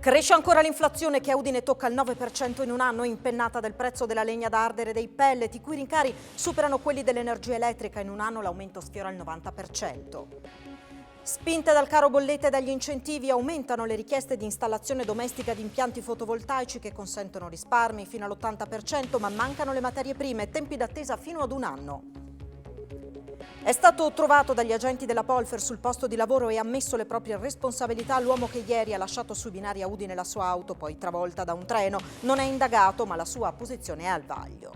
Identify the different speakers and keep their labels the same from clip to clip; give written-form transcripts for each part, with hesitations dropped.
Speaker 1: Cresce ancora l'inflazione che a Udine tocca il 9% in un anno, impennata del prezzo della legna da ardere e dei pellet, i cui rincari superano quelli dell'energia elettrica. In un anno l'aumento sfiora il 90%. Spinte dal caro bollette e dagli incentivi, aumentano le richieste di installazione domestica di impianti fotovoltaici che consentono risparmi fino all'80%, ma mancano le materie prime e tempi d'attesa fino ad un anno. È stato trovato dagli agenti della Polfer sul posto di lavoro e ha ammesso le proprie responsabilità l'uomo che ieri ha lasciato sui binari a Udine la sua auto, poi travolta da un treno. Non è indagato, ma la sua posizione è al vaglio.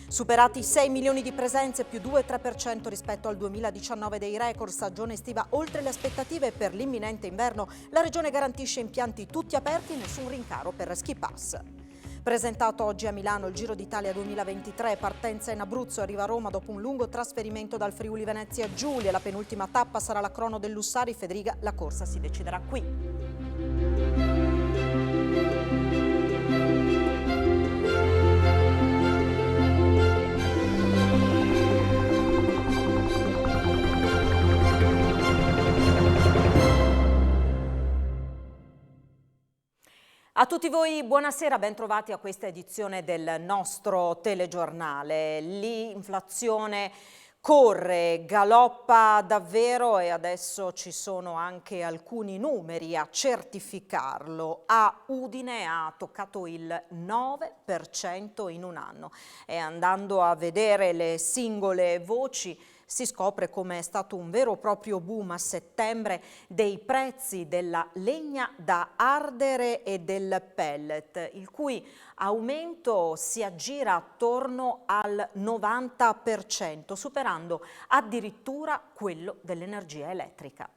Speaker 1: Superati 6 milioni di presenze, più 2,3% rispetto al 2019 dei record, stagione estiva oltre le aspettative per l'imminente inverno. La Regione garantisce impianti tutti aperti, nessun rincaro per ski pass. Presentato oggi a Milano il Giro d'Italia 2023, partenza in Abruzzo, arriva a Roma dopo un lungo trasferimento dal Friuli Venezia Giulia. La penultima tappa sarà la crono del Lussari Fedriga, la corsa si deciderà qui. A tutti voi buonasera, ben trovati a questa edizione del nostro telegiornale. L'inflazione corre, galoppa davvero e adesso ci sono anche alcuni numeri a certificarlo. A Udine ha toccato il 9% in un anno e andando a vedere le singole voci si scopre come è stato un vero e proprio boom a settembre dei prezzi della legna da ardere e del pellet, il cui aumento si aggira attorno al 90%, superando addirittura quello dell'energia elettrica.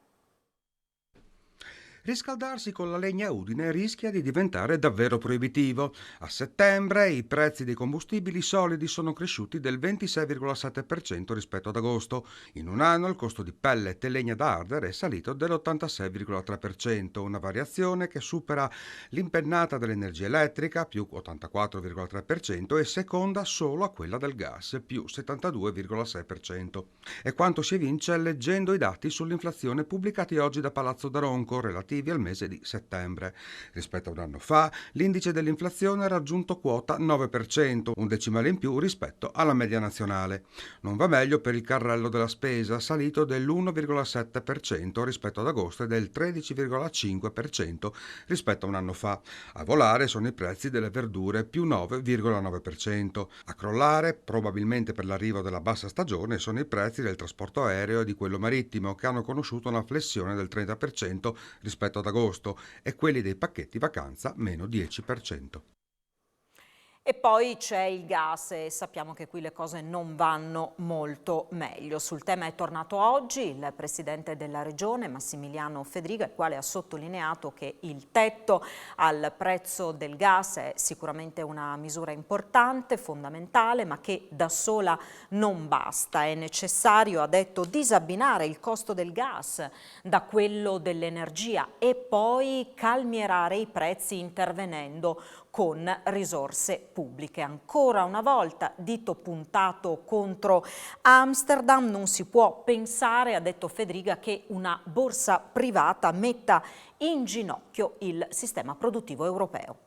Speaker 2: Riscaldarsi con la legna a Udine rischia di diventare davvero proibitivo. A settembre i prezzi dei combustibili solidi sono cresciuti del 26,7% rispetto ad agosto. In un anno il costo di pellet e legna da ardere è salito dell'86,3%, una variazione che supera l'impennata dell'energia elettrica, più 84,3%, e seconda solo a quella del gas, più 72,6%. È quanto si evince leggendo i dati sull'inflazione pubblicati oggi da Palazzo d'Aronco, relativi al mese di settembre. Rispetto a un anno fa, l'indice dell'inflazione ha raggiunto quota 9%, un decimale in più rispetto alla media nazionale. Non va meglio per il carrello della spesa, salito dell'1,7% rispetto ad agosto e del 13,5% rispetto a un anno fa. A volare sono i prezzi delle verdure, più 9,9%. A crollare, probabilmente per l'arrivo della bassa stagione, sono i prezzi del trasporto aereo e di quello marittimo, che hanno conosciuto una flessione del 30% rispetto ad agosto, e quelli dei pacchetti vacanza meno 10%.
Speaker 1: E poi c'è il gas e sappiamo che qui le cose non vanno molto meglio. Sul tema è tornato oggi il presidente della regione Massimiliano Fedriga, il quale ha sottolineato che il tetto al prezzo del gas è sicuramente una misura importante, fondamentale, ma che da sola non basta. È necessario, ha detto, disabbinare il costo del gas da quello dell'energia e poi calmierare i prezzi intervenendo con risorse pubbliche. Ancora una volta dito puntato contro Amsterdam, non si può pensare, ha detto Fedriga, che una borsa privata metta in ginocchio il sistema produttivo europeo.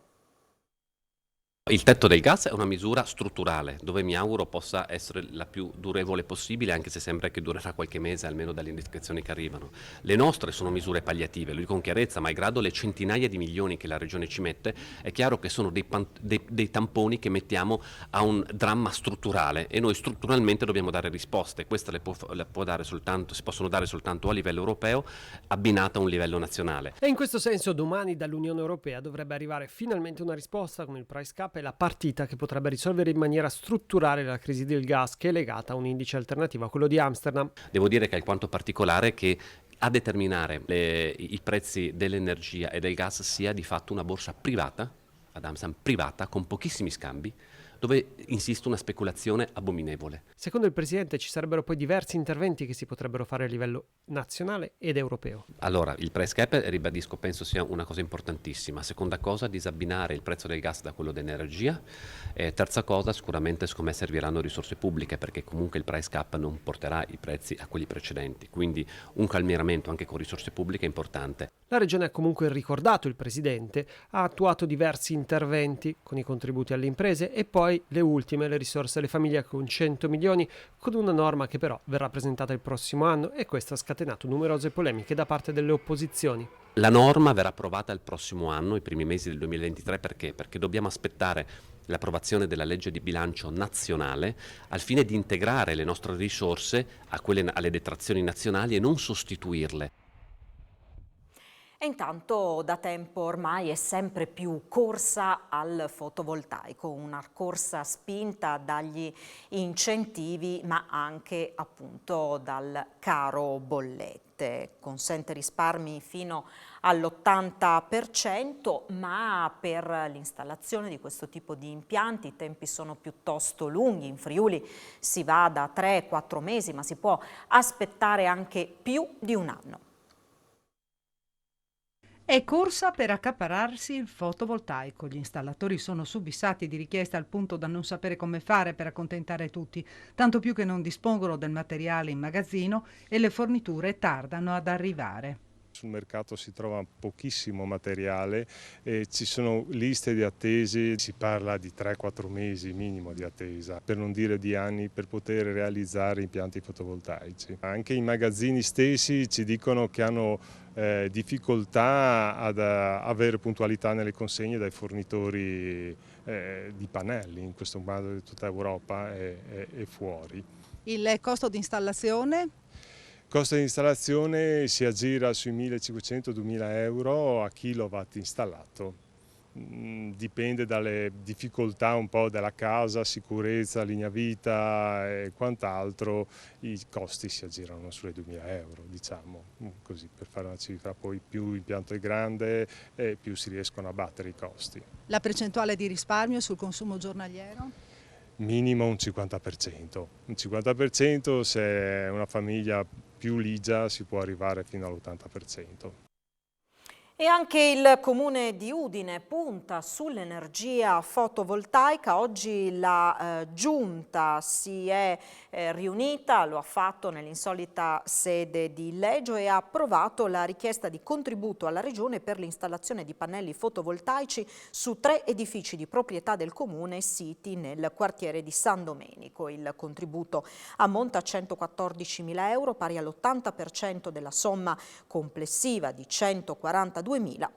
Speaker 3: Il tetto del gas è una misura strutturale dove mi auguro possa essere la più durevole possibile, anche se sembra che durerà qualche mese almeno dalle indicazioni che arrivano. Le nostre sono misure palliative, lo dico con chiarezza, malgrado le centinaia di milioni che la Regione ci mette, è chiaro che sono dei tamponi che mettiamo a un dramma strutturale e noi strutturalmente dobbiamo dare risposte. Queste si possono dare soltanto a livello europeo, abbinata a un livello nazionale.
Speaker 4: E in questo senso domani dall'Unione Europea dovrebbe arrivare finalmente una risposta con il price cap, è la partita che potrebbe risolvere in maniera strutturale la crisi del gas, che è legata a un indice alternativo a quello di Amsterdam.
Speaker 3: Devo dire che è alquanto particolare che a determinare i prezzi dell'energia e del gas sia di fatto una borsa privata, ad Amsterdam privata, con pochissimi scambi, dove insiste una speculazione abominevole.
Speaker 4: Secondo il Presidente ci sarebbero poi diversi interventi che si potrebbero fare a livello nazionale ed europeo.
Speaker 3: Allora, il price cap, ribadisco, penso sia una cosa importantissima. Seconda cosa, disabbinare il prezzo del gas da quello dell'energia. Terza cosa, sicuramente secondo me serviranno risorse pubbliche, perché comunque il price cap non porterà i prezzi a quelli precedenti. Quindi un calmieramento anche con risorse pubbliche è importante.
Speaker 4: La Regione ha comunque ricordato il Presidente, ha attuato diversi interventi con i contributi alle imprese e poi le ultime, le risorse alle famiglie con 100 milioni, con una norma che però verrà presentata il prossimo anno, e questo ha scatenato numerose polemiche da parte delle opposizioni.
Speaker 3: La norma verrà approvata il prossimo anno, i primi mesi del 2023, perché? Perché dobbiamo aspettare l'approvazione della legge di bilancio nazionale al fine di integrare le nostre risorse alle detrazioni nazionali e non sostituirle.
Speaker 1: E intanto da tempo ormai è sempre più corsa al fotovoltaico, una corsa spinta dagli incentivi ma anche appunto dal caro bollette. Consente risparmi fino all'80%, ma per l'installazione di questo tipo di impianti i tempi sono piuttosto lunghi. In Friuli si va da 3-4 mesi, ma si può aspettare anche più di un anno.
Speaker 5: È corsa per accaparrarsi il fotovoltaico. Gli installatori sono subissati di richieste al punto da non sapere come fare per accontentare tutti, tanto più che non dispongono del materiale in magazzino e le forniture tardano ad arrivare.
Speaker 6: Sul mercato si trova pochissimo materiale e ci sono liste di attese, si parla di 3-4 mesi minimo di attesa, per non dire di anni, per poter realizzare impianti fotovoltaici. Anche i magazzini stessi ci dicono che hanno difficoltà ad avere puntualità nelle consegne dai fornitori di pannelli, in questo modo di tutta Europa e fuori.
Speaker 5: Il costo di installazione?
Speaker 6: Il costo di installazione si aggira sui 1.500-2.000 euro a kilowatt installato. Dipende dalle difficoltà un po' della casa, sicurezza, linea vita e quant'altro, i costi si aggirano sulle 2.000 euro, diciamo, così per fare una cifra. Poi più l'impianto è grande e più si riescono a battere i costi.
Speaker 5: La percentuale di risparmio sul consumo giornaliero?
Speaker 6: Minimo un 50%. Un 50% se è una famiglia più ligia si può arrivare fino all'80%.
Speaker 1: E anche il comune di Udine punta sull'energia fotovoltaica. Oggi la giunta si è riunita, lo ha fatto nell'insolita sede di Leggio e ha approvato la richiesta di contributo alla regione per l'installazione di pannelli fotovoltaici su 3 edifici di proprietà del comune siti nel quartiere di San Domenico. Il contributo ammonta a 114.000 euro, pari all'80% della somma complessiva di 142.000,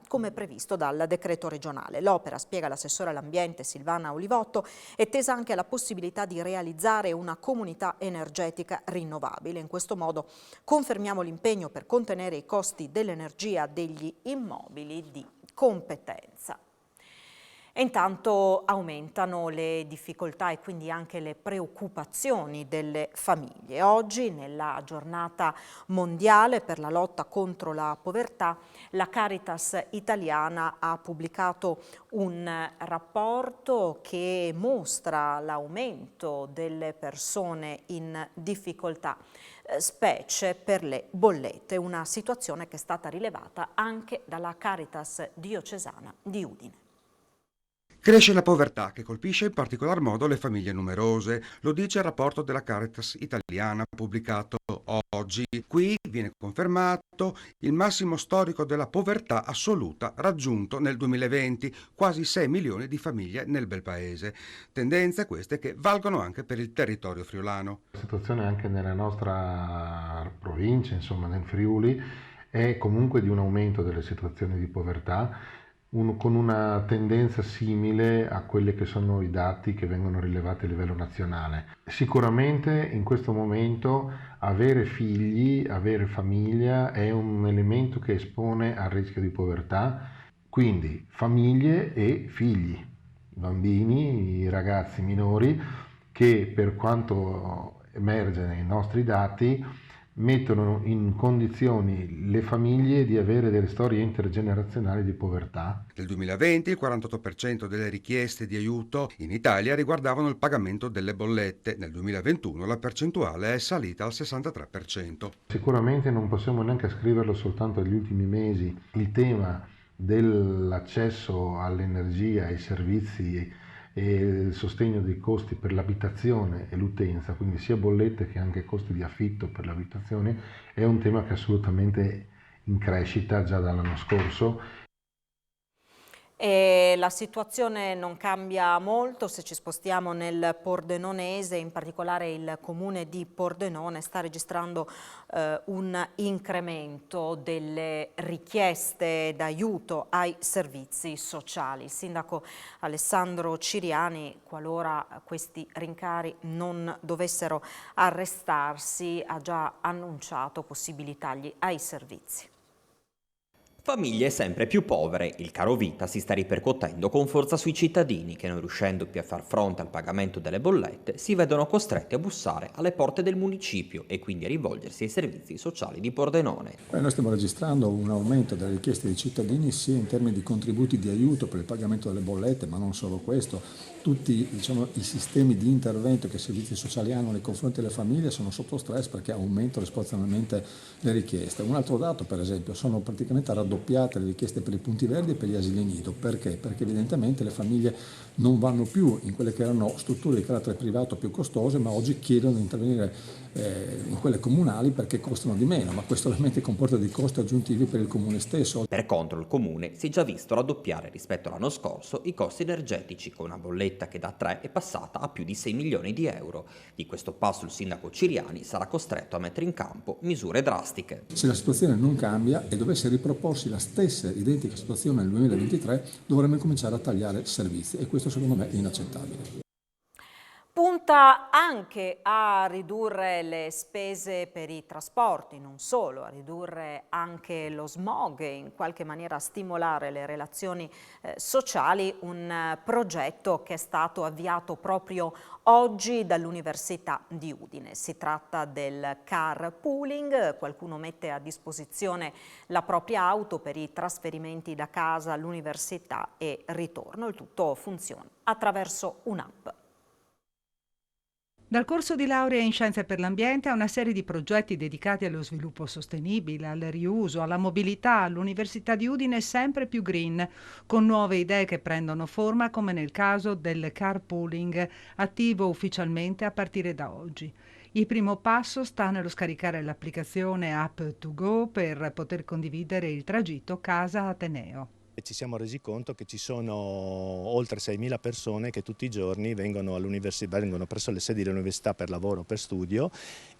Speaker 1: come previsto dal decreto regionale. L'opera, spiega l'assessore all'ambiente Silvana Olivotto, è tesa anche alla possibilità di realizzare una comunità energetica rinnovabile. In questo modo confermiamo l'impegno per contenere i costi dell'energia degli immobili di competenza. E intanto aumentano le difficoltà e quindi anche le preoccupazioni delle famiglie. Oggi, nella giornata mondiale per la lotta contro la povertà, la Caritas italiana ha pubblicato un rapporto che mostra l'aumento delle persone in difficoltà, specie per le bollette, una situazione che è stata rilevata anche dalla Caritas diocesana di Udine.
Speaker 2: Cresce la povertà che colpisce in particolar modo le famiglie numerose, lo dice il rapporto della Caritas italiana pubblicato oggi. Qui viene confermato il massimo storico della povertà assoluta raggiunto nel 2020, quasi 6 milioni di famiglie nel bel paese. Tendenze queste che valgono anche per il territorio friulano.
Speaker 7: La situazione anche nella nostra provincia, insomma nel Friuli, è comunque di un aumento delle situazioni di povertà, con una tendenza simile a quelli che sono i dati che vengono rilevati a livello nazionale. Sicuramente in questo momento avere figli, avere famiglia è un elemento che espone al rischio di povertà, quindi famiglie e figli, bambini, i ragazzi minori che, per quanto emerge nei nostri dati, mettono in condizioni le famiglie di avere delle storie intergenerazionali di povertà.
Speaker 2: Nel 2020 il 48% delle richieste di aiuto in Italia riguardavano il pagamento delle bollette. Nel 2021 la percentuale è salita al 63%.
Speaker 7: Sicuramente non possiamo neanche ascriverlo soltanto agli ultimi mesi. Il tema dell'accesso all'energia, ai servizi e il sostegno dei costi per l'abitazione e l'utenza, quindi sia bollette che anche costi di affitto per le abitazioni, è un tema che assolutamente in crescita già dall'anno scorso.
Speaker 1: E la situazione non cambia molto se ci spostiamo nel pordenonese, in particolare il comune di Pordenone sta registrando un incremento delle richieste d'aiuto ai servizi sociali. Il sindaco Alessandro Ciriani, qualora questi rincari non dovessero arrestarsi, ha già annunciato possibili tagli ai servizi.
Speaker 8: Famiglie sempre più povere, il caro vita si sta ripercuotendo con forza sui cittadini che, non riuscendo più a far fronte al pagamento delle bollette, si vedono costretti a bussare alle porte del municipio e quindi a rivolgersi ai servizi sociali di Pordenone.
Speaker 9: Noi stiamo registrando un aumento delle richieste dei cittadini sia in termini di contributi di aiuto per il pagamento delle bollette, ma non solo questo. Tutti i sistemi di intervento che i servizi sociali hanno nei confronti delle famiglie sono sotto stress perché aumentano esponenzialmente le richieste. Un altro dato, per esempio, sono praticamente raddoppiate le richieste per i punti verdi e per gli asili nido. Perché? Perché evidentemente le famiglie non vanno più in quelle che erano strutture di carattere privato più costose, ma oggi chiedono di intervenire in quelle comunali perché costano di meno, ma questo ovviamente comporta dei costi aggiuntivi per il comune stesso.
Speaker 8: Per contro il comune si è già visto raddoppiare rispetto all'anno scorso i costi energetici, con una bolletta che da 3 è passata a più di 6 milioni di euro. Di questo passo il sindaco Ciriani sarà costretto a mettere in campo misure drastiche.
Speaker 9: Se la situazione non cambia e dovesse riproporsi la stessa identica situazione nel 2023, dovremmo cominciare a tagliare servizi e questo secondo me è inaccettabile.
Speaker 1: Punta anche a ridurre le spese per i trasporti, non solo, a ridurre anche lo smog e in qualche maniera a stimolare le relazioni sociali, un progetto che è stato avviato proprio oggi dall'Università di Udine. Si tratta del carpooling, qualcuno mette a disposizione la propria auto per i trasferimenti da casa all'università e ritorno. Il tutto funziona attraverso un'app.
Speaker 5: Dal corso di laurea in Scienze per l'Ambiente a una serie di progetti dedicati allo sviluppo sostenibile, al riuso, alla mobilità, l'Università di Udine è sempre più green, con nuove idee che prendono forma come nel caso del carpooling, attivo ufficialmente a partire da oggi. Il primo passo sta nello scaricare l'applicazione App2Go per poter condividere il tragitto casa-Ateneo.
Speaker 10: Ci siamo resi conto che ci sono oltre 6.000 persone che tutti i giorni vengono presso le sedi dell'università per lavoro o per studio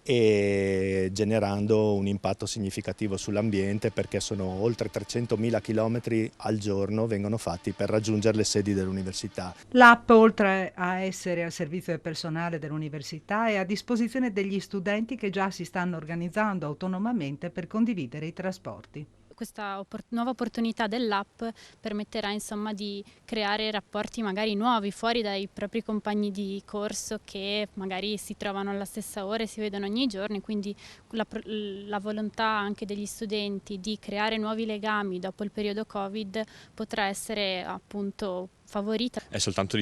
Speaker 10: e generando un impatto significativo sull'ambiente perché sono oltre 300.000 chilometri al giorno vengono fatti per raggiungere le sedi dell'università.
Speaker 5: L'app, oltre a essere al servizio del personale dell'università, è a disposizione degli studenti che già si stanno organizzando autonomamente per condividere i trasporti.
Speaker 11: Questa nuova opportunità dell'app permetterà insomma di creare rapporti magari nuovi fuori dai propri compagni di corso che magari si trovano alla stessa ora e si vedono ogni giorno, quindi la volontà anche degli studenti di creare nuovi legami dopo il periodo Covid potrà essere appunto favorita.
Speaker 12: È soltanto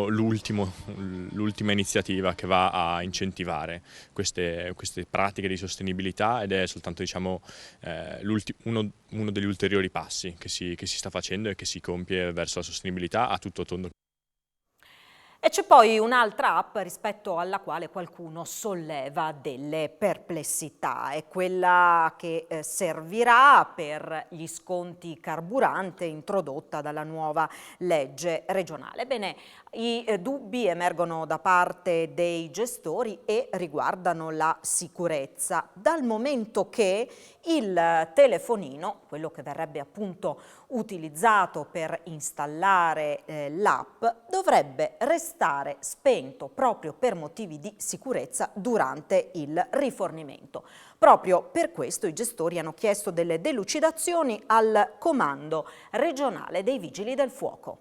Speaker 12: l'ultima iniziativa che va a incentivare queste pratiche di sostenibilità ed è soltanto uno degli ulteriori passi che si sta facendo e che si compie verso la sostenibilità a tutto tondo.
Speaker 1: E c'è poi un'altra app rispetto alla quale qualcuno solleva delle perplessità, è quella che servirà per gli sconti carburante introdotta dalla nuova legge regionale. Ebbene, i dubbi emergono da parte dei gestori e riguardano la sicurezza, dal momento che il telefonino, quello che verrebbe appunto utilizzato per installare l'app, dovrebbe restare spento proprio per motivi di sicurezza durante il rifornimento. Proprio per questo i gestori hanno chiesto delle delucidazioni al Comando regionale dei Vigili del Fuoco.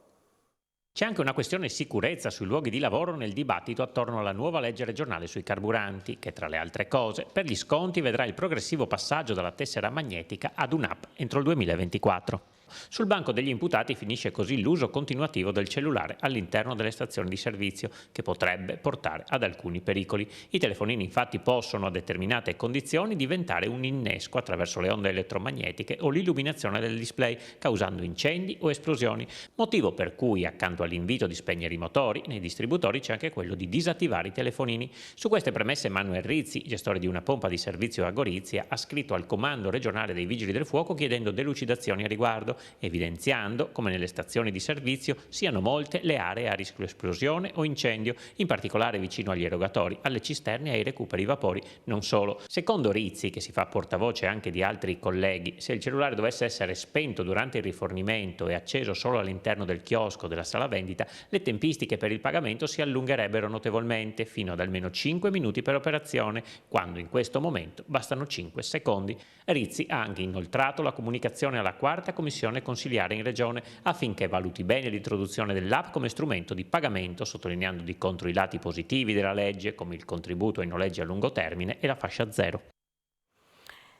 Speaker 13: C'è anche una questione sicurezza sui luoghi di lavoro nel dibattito attorno alla nuova legge regionale sui carburanti, che tra le altre cose per gli sconti vedrà il progressivo passaggio dalla tessera magnetica ad un'app entro il 2024. Sul banco degli imputati finisce così l'uso continuativo del cellulare all'interno delle stazioni di servizio, che potrebbe portare ad alcuni pericoli. I telefonini infatti possono a determinate condizioni diventare un innesco attraverso le onde elettromagnetiche o l'illuminazione del display, causando incendi o esplosioni, motivo per cui accanto all'invito di spegnere i motori, nei distributori c'è anche quello di disattivare i telefonini. Su queste premesse Manuel Rizzi, gestore di una pompa di servizio a Gorizia, ha scritto al Comando regionale dei Vigili del Fuoco chiedendo delucidazioni a riguardo, evidenziando come nelle stazioni di servizio siano molte le aree a rischio esplosione o incendio, in particolare vicino agli erogatori, alle cisterne e ai recuperi vapori. Non solo. Secondo Rizzi, che si fa portavoce anche di altri colleghi, se il cellulare dovesse essere spento durante il rifornimento e acceso solo all'interno del chiosco della sala vendita, le tempistiche per il pagamento si allungherebbero notevolmente, fino ad almeno 5 minuti per operazione, quando in questo momento bastano 5 secondi. Rizzi ha anche inoltrato la comunicazione alla quarta commissione consiliare in regione affinché valuti bene l'introduzione dell'app come strumento di pagamento, sottolineando di contro i lati positivi della legge, come il contributo ai noleggi a lungo termine e la fascia zero.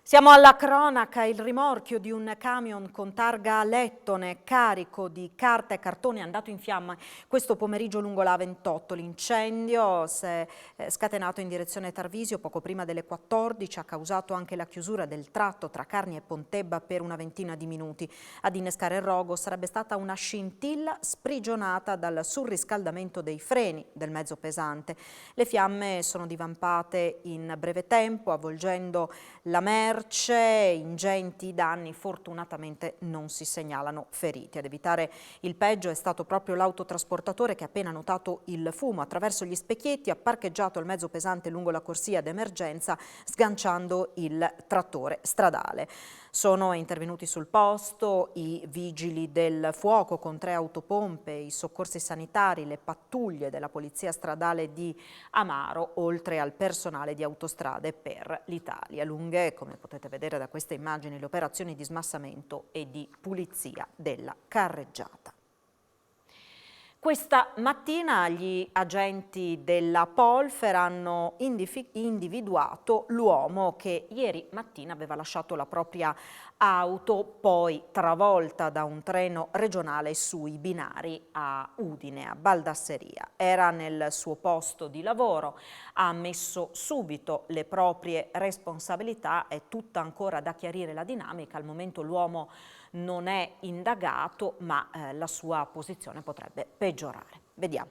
Speaker 1: Siamo alla cronaca. Il rimorchio di un camion con targa lettone carico di carta e cartone è andato in fiamme questo pomeriggio lungo la A28. L'incendio si è scatenato in direzione Tarvisio poco prima delle 14, ha causato anche la chiusura del tratto tra Carni e Pontebba per una ventina di minuti. Ad innescare il rogo sarebbe stata una scintilla sprigionata dal surriscaldamento dei freni del mezzo pesante. Le fiamme sono divampate in breve tempo, avvolgendo la merce. Ingenti danni, fortunatamente non si segnalano feriti. Ad evitare il peggio è stato proprio l'autotrasportatore che, appena notato il fumo attraverso gli specchietti, ha parcheggiato il mezzo pesante lungo la corsia d'emergenza, sganciando il trattore stradale. Sono intervenuti sul posto i vigili del fuoco con 3 autopompe, i soccorsi sanitari, le pattuglie della polizia stradale di Amaro, oltre al personale di Autostrade per l'Italia. Lunghe, come potete vedere da queste immagini, le operazioni di smassamento e di pulizia della carreggiata. Questa mattina gli agenti della Polfer hanno individuato l'uomo che ieri mattina aveva lasciato la propria auto, poi travolta da un treno regionale sui binari a Udine, a Baldasseria. Era nel suo posto di lavoro, ha ammesso subito le proprie responsabilità, è tutta ancora da chiarire la dinamica. Al momento l'uomo non è indagato, ma la sua posizione potrebbe peggiorare. Vediamo.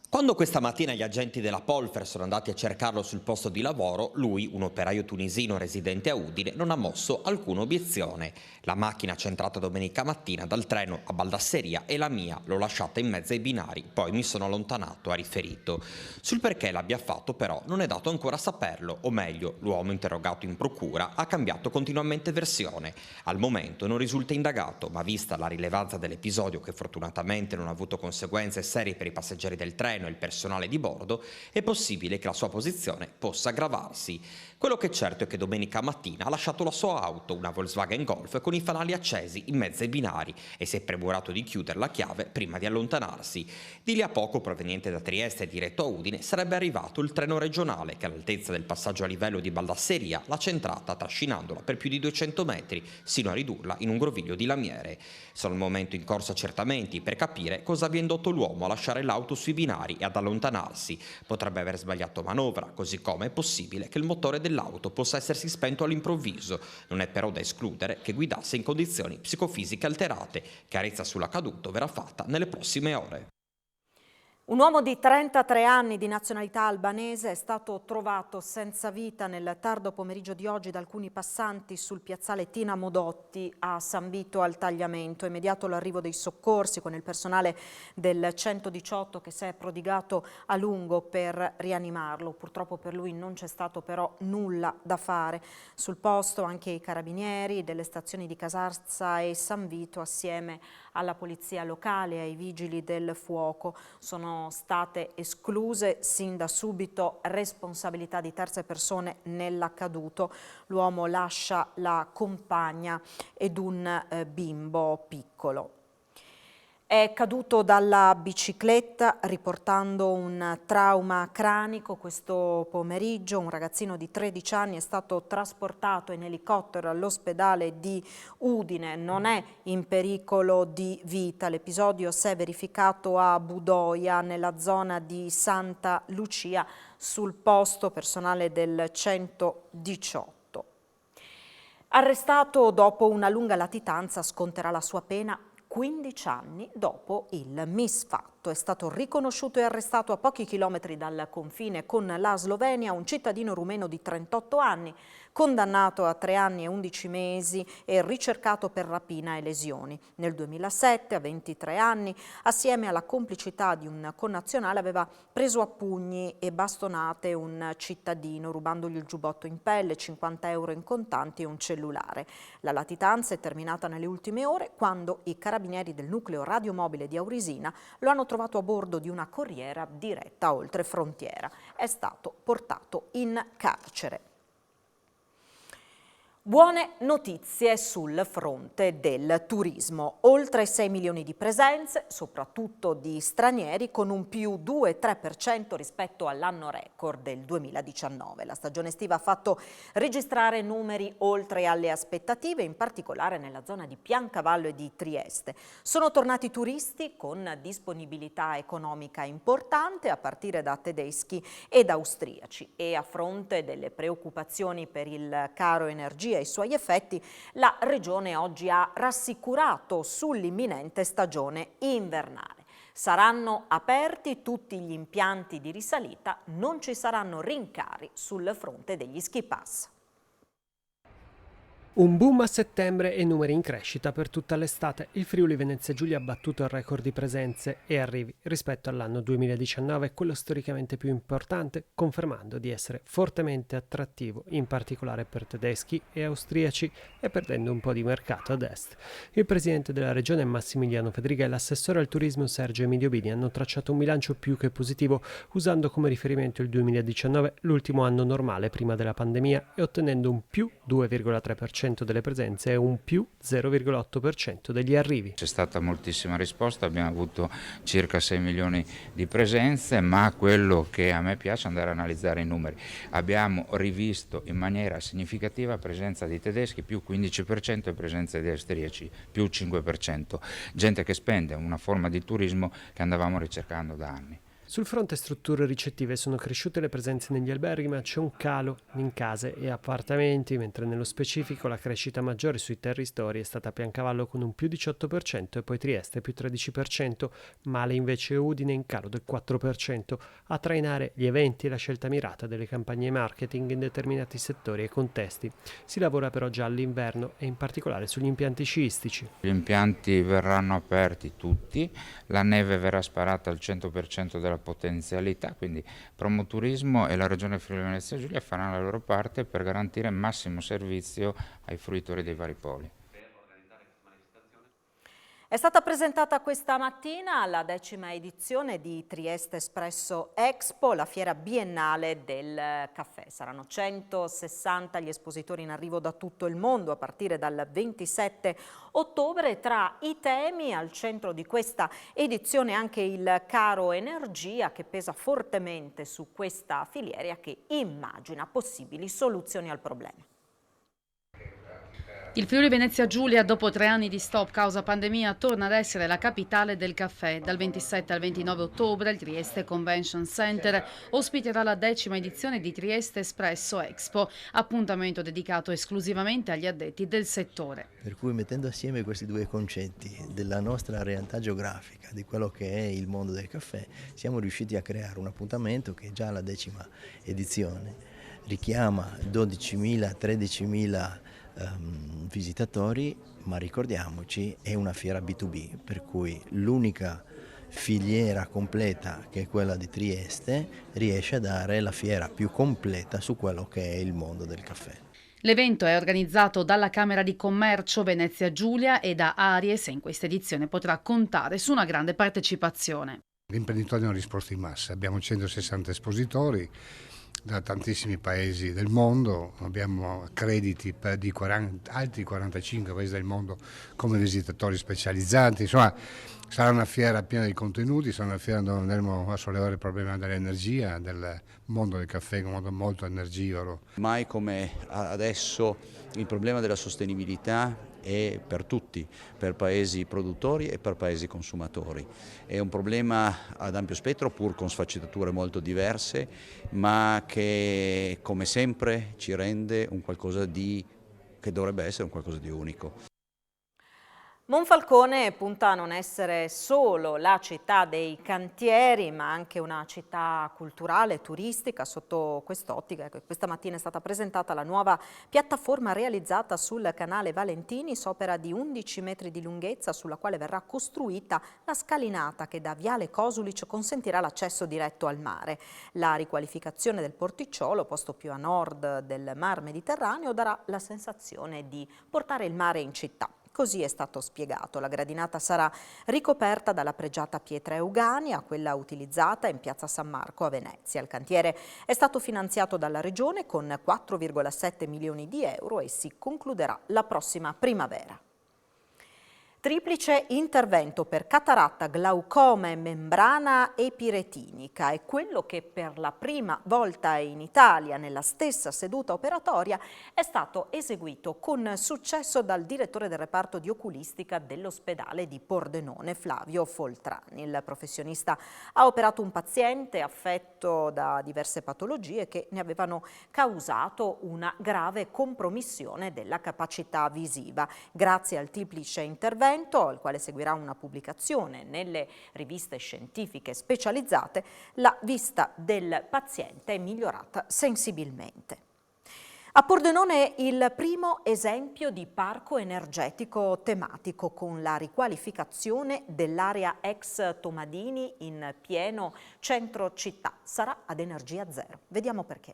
Speaker 8: Quando questa mattina gli agenti della Polfer sono andati a cercarlo sul posto di lavoro, lui, un operaio tunisino residente a Udine, non ha mosso alcuna obiezione. La macchina c'è entrata domenica mattina dal treno a Baldasseria e la mia l'ho lasciata in mezzo ai binari, poi mi sono allontanato, ha riferito. Sul perché l'abbia fatto però non è dato ancora saperlo, o meglio, l'uomo interrogato in procura ha cambiato continuamente versione. Al momento non risulta indagato, ma vista la rilevanza dell'episodio, che fortunatamente non ha avuto conseguenze serie per i passeggeri del treno e il personale di bordo, è possibile che la sua posizione possa aggravarsi. Quello che è certo è che domenica mattina ha lasciato la sua auto, una Volkswagen Golf, con i fanali accesi in mezzo ai binari e si è premurato di chiudere la chiave prima di allontanarsi. Di lì a poco, proveniente da Trieste e diretto a Udine, sarebbe arrivato il treno regionale che, all'altezza del passaggio a livello di Baldasseria, l'ha centrata trascinandola per più di 200 metri, sino a ridurla in un groviglio di lamiere. Sono al momento in corso accertamenti per capire cosa abbia indotto l'uomo a lasciare l'auto sui binari e ad allontanarsi. Potrebbe aver sbagliato manovra, così come è possibile che il motore dell'auto possa essersi spento all'improvviso. Non è però da escludere che guidasse in condizioni psicofisiche alterate. Chiarezza sull'accaduto verrà fatta nelle prossime ore.
Speaker 1: Un uomo di 33 anni di nazionalità albanese è stato trovato senza vita nel tardo pomeriggio di oggi da alcuni passanti sul piazzale Tina Modotti a San Vito al Tagliamento. Immediato l'arrivo dei soccorsi con il personale del 118 che si è prodigato a lungo per rianimarlo. Purtroppo per lui non c'è stato però nulla da fare. Sul posto anche i carabinieri delle stazioni di Casarza e San Vito, assieme alla polizia locale e ai vigili del fuoco. Sono state escluse sin da subito responsabilità di terze persone nell'accaduto. L'uomo lascia la compagna ed un bimbo piccolo. È caduto dalla bicicletta riportando un trauma cranico questo pomeriggio. Un ragazzino di 13 anni è stato trasportato in elicottero all'ospedale di Udine. Non è in pericolo di vita. L'episodio si è verificato a Budoia, nella zona di Santa Lucia. Sul posto personale del 118. Arrestato dopo una lunga latitanza, sconterà la sua pena 15 anni dopo il misfatto. È stato riconosciuto e arrestato a pochi chilometri dal confine con la Slovenia un cittadino rumeno di 38 anni, condannato a 3 anni e 11 mesi e ricercato per rapina e lesioni. Nel 2007, a 23 anni, assieme alla complicità di un connazionale, aveva preso a pugni e bastonate un cittadino, rubandogli il giubbotto in pelle, 50 euro in contanti e un cellulare. La latitanza è terminata nelle ultime ore quando i carabinieri del nucleo radiomobile di Aurisina lo hanno trovato a bordo di una corriera diretta oltre frontiera. È stato portato in carcere. Buone notizie sul fronte del turismo. Oltre 6 milioni di presenze, soprattutto di stranieri, con un più 2-3% rispetto all'anno record del 2019. La stagione estiva ha fatto registrare numeri oltre alle aspettative, in particolare nella zona di Piancavallo e di Trieste. Sono tornati turisti con disponibilità economica importante, a partire da tedeschi ed austriaci. E a fronte delle preoccupazioni per il caro energia e i suoi effetti, la Regione oggi ha rassicurato sull'imminente stagione invernale. Saranno aperti tutti gli impianti di risalita, non ci saranno rincari sul fronte degli ski pass.
Speaker 4: Un boom a settembre e numeri in crescita per tutta l'estate. Il Friuli Venezia Giulia ha battuto il record di presenze e arrivi rispetto all'anno 2019, quello storicamente più importante, confermando di essere fortemente attrattivo, in particolare per tedeschi e austriaci, e perdendo un po' di mercato ad est. Il presidente della regione Massimiliano Fedriga e l'assessore al turismo Sergio Emilio Bini hanno tracciato un bilancio più che positivo, usando come riferimento il 2019, l'ultimo anno normale prima della pandemia, e ottenendo un più 2,3% delle presenze e un più 0,8% degli arrivi.
Speaker 14: C'è stata moltissima risposta, abbiamo avuto circa 6 milioni di presenze, ma quello che a me piace è andare a analizzare i numeri. Abbiamo rivisto in maniera significativa presenza di tedeschi più 15% e presenza di austriaci più 5%, gente che spende, una forma di turismo che andavamo ricercando da anni.
Speaker 4: Sul fronte strutture ricettive sono cresciute le presenze negli alberghi, ma c'è un calo in case e appartamenti, mentre nello specifico la crescita maggiore sui territori è stata a Piancavallo con un più 18% e poi Trieste più 13%, male invece Udine in calo del 4%, a trainare gli eventi e la scelta mirata delle campagne marketing in determinati settori e contesti. Si lavora però già all'inverno e in particolare sugli impianti sciistici.
Speaker 14: Gli impianti verranno aperti tutti, la neve verrà sparata al 100% della potenzialità, quindi Promoturismo e la Regione Friuli Venezia Giulia faranno la loro parte per garantire massimo servizio ai fruitori dei vari poli.
Speaker 1: È stata presentata questa mattina la 10ª edizione di Trieste Espresso Expo, la fiera biennale del caffè. Saranno 160 gli espositori in arrivo da tutto il mondo a partire dal 27 ottobre. Tra i temi al centro di questa edizione anche il caro energia, che pesa fortemente su questa filiera che immagina possibili soluzioni al problema.
Speaker 15: Il Friuli Venezia Giulia, dopo 3 anni di stop causa pandemia, torna ad essere la capitale del caffè. Dal 27 al 29 ottobre il Trieste Convention Center ospiterà la 10ª edizione di Trieste Espresso Expo, appuntamento dedicato esclusivamente agli addetti del settore.
Speaker 16: Per cui, mettendo assieme questi due concetti della nostra realtà geografica, di quello che è il mondo del caffè, siamo riusciti a creare un appuntamento che già alla 10ª edizione richiama 12.000, 13.000 visitatori, ma ricordiamoci è una fiera B2B, per cui l'unica filiera completa, che è quella di Trieste, riesce a dare la fiera più completa su quello che è il mondo del caffè.
Speaker 15: L'evento è organizzato dalla Camera di Commercio Venezia Giulia e da Aries e in questa edizione potrà contare su una grande partecipazione.
Speaker 17: Gli imprenditori hanno risposto in massa, abbiamo 160 espositori, da tantissimi paesi del mondo, abbiamo crediti di altri 45 paesi del mondo come visitatori specializzati, insomma sarà una fiera piena di contenuti, sarà una fiera dove andremo a sollevare il problema dell'energia, del mondo del caffè, un mondo molto energivoro.
Speaker 18: Mai come adesso il problema della sostenibilità è per tutti, per paesi produttori e per paesi consumatori. È un problema ad ampio spettro, pur con sfaccettature molto diverse, ma che come sempre ci rende un qualcosa che dovrebbe essere un qualcosa di unico.
Speaker 1: Monfalcone punta a non essere solo la città dei cantieri, ma anche una città culturale, turistica. Sotto quest'ottica, questa mattina è stata presentata la nuova piattaforma realizzata sul canale Valentini, s'opera di 11 metri di lunghezza, sulla quale verrà costruita la scalinata che da Viale Cosulic consentirà l'accesso diretto al mare. La riqualificazione del porticciolo, posto più a nord del Mar Mediterraneo, darà la sensazione di portare il mare in città. Così è stato spiegato. La gradinata sarà ricoperta dalla pregiata pietra euganea, quella utilizzata in piazza San Marco a Venezia. Il cantiere è stato finanziato dalla Regione con 4,7 milioni di euro e si concluderà la prossima primavera. Triplice intervento per cataratta, glaucoma e membrana epiretinica è quello che per la prima volta in Italia, nella stessa seduta operatoria, è stato eseguito con successo dal direttore del reparto di oculistica dell'ospedale di Pordenone, Flavio Foltrani. Il professionista ha operato un paziente affetto da diverse patologie che ne avevano causato una grave compromissione della capacità visiva. Grazie al triplice intervento, al quale seguirà una pubblicazione nelle riviste scientifiche specializzate, la vista del paziente è migliorata sensibilmente. A Pordenone il primo esempio di parco energetico tematico con la riqualificazione dell'area ex Tomadini in pieno centro città. Sarà ad energia zero. Vediamo perché.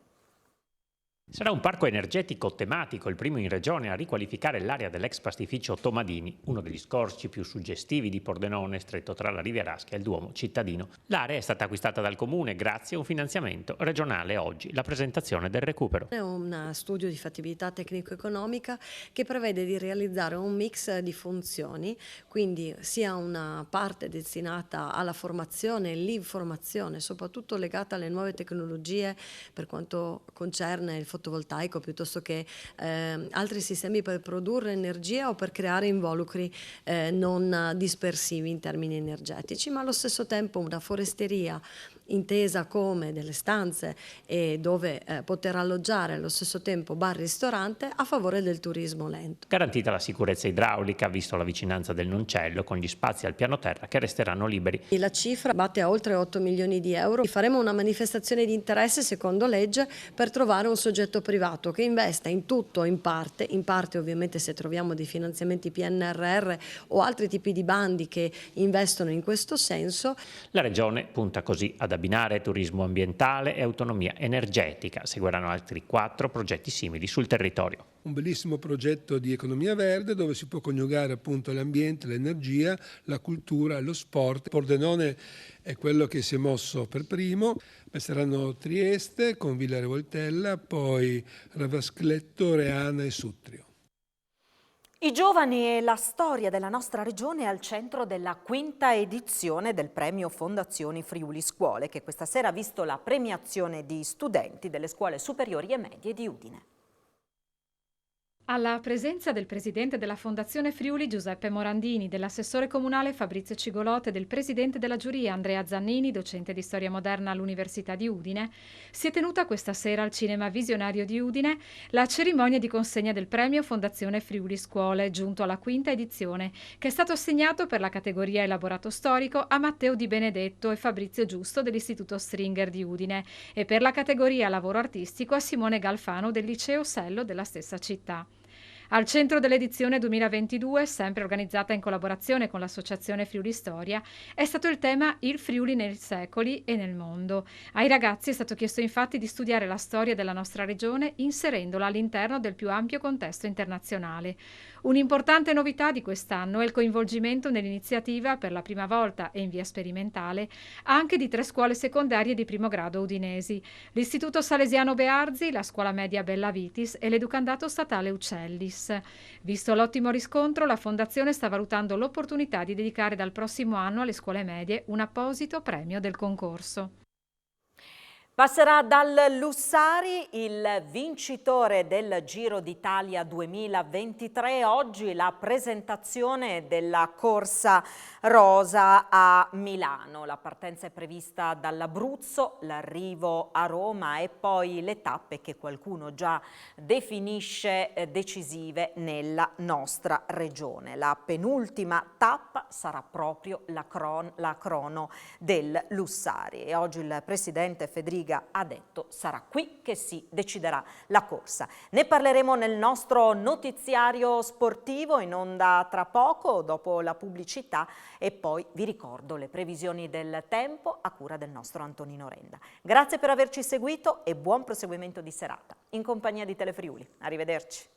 Speaker 13: Sarà un parco energetico tematico, il primo in regione a riqualificare l'area dell'ex pastificio Tomadini, uno degli scorci più suggestivi di Pordenone, stretto tra la Rivierasca e il Duomo cittadino. L'area è stata acquistata dal Comune grazie a un finanziamento regionale. Oggi la presentazione del recupero.
Speaker 19: È un studio di fattibilità tecnico-economica che prevede di realizzare un mix di funzioni, quindi sia una parte destinata alla formazione e l'informazione, soprattutto legata alle nuove tecnologie per quanto concerne il fotovoltaico piuttosto che altri sistemi per produrre energia o per creare involucri non dispersivi in termini energetici, ma allo stesso tempo una foresteria intesa come delle stanze e dove poter alloggiare allo stesso tempo bar ristorante a favore del turismo lento.
Speaker 13: Garantita la sicurezza idraulica, visto la vicinanza del Noncello, con gli spazi al piano terra che resteranno liberi.
Speaker 19: La cifra batte a oltre 8 milioni di euro. Faremo una manifestazione di interesse secondo legge per trovare un soggetto privato che investa in tutto o in parte ovviamente se troviamo dei finanziamenti PNRR o altri tipi di bandi che investono in questo senso.
Speaker 13: La Regione punta così ad abbinare turismo ambientale e autonomia energetica. Seguiranno altri 4 progetti simili sul territorio.
Speaker 20: Un bellissimo progetto di economia verde dove si può coniugare appunto l'ambiente, l'energia, la cultura, lo sport. Pordenone è quello che si è mosso per primo, poi saranno Trieste con Villa Revoltella, poi Ravascletto, Reana e Sutrio.
Speaker 1: I giovani e la storia della nostra regione al centro della 5ª edizione del premio Fondazioni Friuli Scuole, che questa sera ha visto la premiazione di studenti delle scuole superiori e medie di Udine.
Speaker 21: Alla presenza del presidente della Fondazione Friuli Giuseppe Morandini, dell'assessore comunale Fabrizio Cigolotte e del presidente della giuria Andrea Zannini, docente di storia moderna all'Università di Udine, si è tenuta questa sera al Cinema Visionario di Udine la cerimonia di consegna del premio Fondazione Friuli Scuole, giunto alla 5ª edizione, che è stato assegnato per la categoria Elaborato Storico a Matteo Di Benedetto e Fabrizio Giusto dell'Istituto Stringer di Udine e per la categoria Lavoro Artistico a Simone Galfano del Liceo Sello della stessa città. Al centro dell'edizione 2022, sempre organizzata in collaborazione con l'Associazione Friuli Storia, è stato il tema Il Friuli nei secoli e nel mondo. Ai ragazzi è stato chiesto infatti di studiare la storia della nostra regione inserendola all'interno del più ampio contesto internazionale. Un'importante novità di quest'anno è il coinvolgimento nell'iniziativa, per la prima volta e in via sperimentale, anche di 3 scuole secondarie di primo grado udinesi: l'Istituto Salesiano Bearzi, la Scuola Media Bella Vitis e l'Educandato Statale Uccellis. Visto l'ottimo riscontro, la Fondazione sta valutando l'opportunità di dedicare dal prossimo anno alle scuole medie un apposito premio del concorso.
Speaker 1: Passerà dal Lussari il vincitore del Giro d'Italia 2023. Oggi la presentazione della corsa rosa a Milano. La partenza è prevista dall'Abruzzo, l'arrivo a Roma e poi le tappe che qualcuno già definisce decisive nella nostra regione. La penultima tappa sarà proprio la crono del Lussari e oggi il presidente Federica ha detto sarà qui che si deciderà la corsa. Ne parleremo nel nostro notiziario sportivo in onda tra poco, dopo la pubblicità, e poi vi ricordo le previsioni del tempo a cura del nostro Antonino Renda. Grazie per averci seguito e buon proseguimento di serata in compagnia di Telefriuli. Arrivederci.